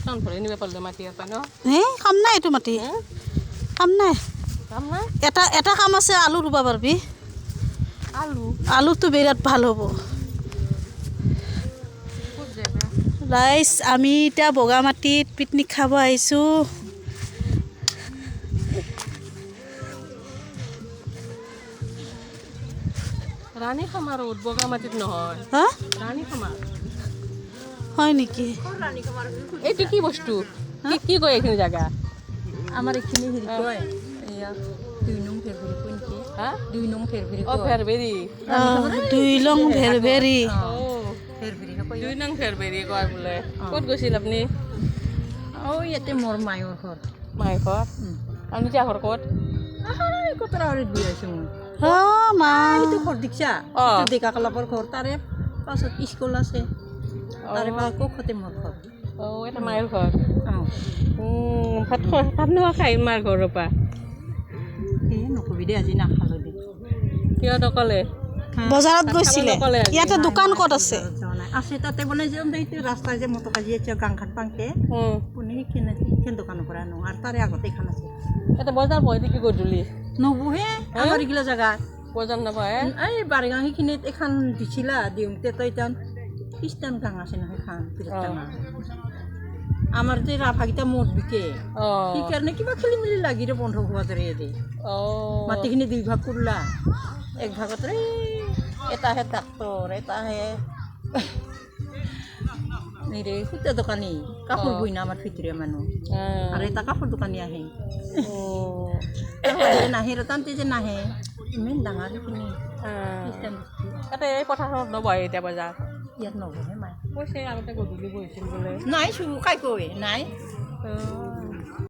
বস্তান ভৰাই নিব পাৰিলে মাটি এটা ন কাম নাই এইটো মাটি কাম নাই কাম নাই এটা কাম আছে আলু ৰুব পাৰিবি আলু আলুটো বিৰাট ভাল হ'ব ক'ত জেগা ৰাইজ আমি এতিয়া বগামাটিত পিকনিক খাব আহিছোঁ ৰাণী খামাৰত বগামাটিত নহয় হা ৰাণী খামাৰ হয় নেকি এইটো কি বস্তু কি কয় এইখিনি জেগা আমাৰ এইখিনি হেৰি কয় এয়া 2 নং ফেব্ৰুৱাৰী কয় নেকি হা 2 নং ফেব্ৰুৱাৰী অ ফেৰবেৰি দুই লং ভেৰভেৰি ফেব্ৰুৱাৰী কয় 2 নং ফেৰবেৰি কয় বোলে ক'ত গৈছিল আপুনি ইয়াতে মোৰ মায়ৰ ঘৰ মাই ঘৰ আপুনি এতিয়া ঘৰ ক'ত কতৰাৱৰীত গৈ আছোঁ মই মা এইটো ঘৰ দেখিছা ডেকা কলাপৰ ঘৰ তাৰে পাছত স্কুল আছে তাৰে পৰা কাষতে মোৰ ঘৰ এটা মায়েৰ ঘৰ অঁ ভাত নোখোৱা খাই মাৰ ঘৰৰ পৰা নকবি দে আজি নাখালোঁ দে কিয় নকলে বজাৰত গৈছিলে ইয়াতে দোকান ক'ত আছে যোৱা নাই আছে তাতে বনাই যাম দে এতিয়া ৰাস্তা যে মটৰ কাজি আছে গাংখান পাংকে কোনে সেইখন দোকানৰ পৰা আনো আৰু তাৰে আগতে এখন আছে এটা বজাৰ বহে নেকি গধূলি নবহে আমাৰ এইগিলা জেগাত বজাৰ নবহে এই বাৰিগাং সেইখিনিত এখন দিছিলা দিওঁতে তই এতিয়া খ্ৰীষ্টান গাং আছে নহয় এখন বিৰাট ডাঙৰ আমাৰ যে ৰাভাকেইটা মদ বিকে সেইকাৰণে কিবা খেলি মেলি লাগিলে বন্ধ হোৱা দৰে দে মাটিখিনি 2 ভাগ কৰিলা 1 ভাগত এটাহে ডাক্তৰ এটাহে ৰে সূতা দোকানী কাপোৰ বই না আমাৰ ভিতৰীয়া মানুহ আৰু এটা কাপোৰ দোকানী আহে নাহে ৰতান্তে যে নাহে ইমান ডাঙৰ সেইখিনি খ্ৰীষ্টান তাতে এই পথাৰত নবহে এতিয়া বজাৰ ইয়াত নবহে মায়ে কৈছে আগতে গধূলি বহিছিল বোলে নাই চুৰ কাই কৈ নাই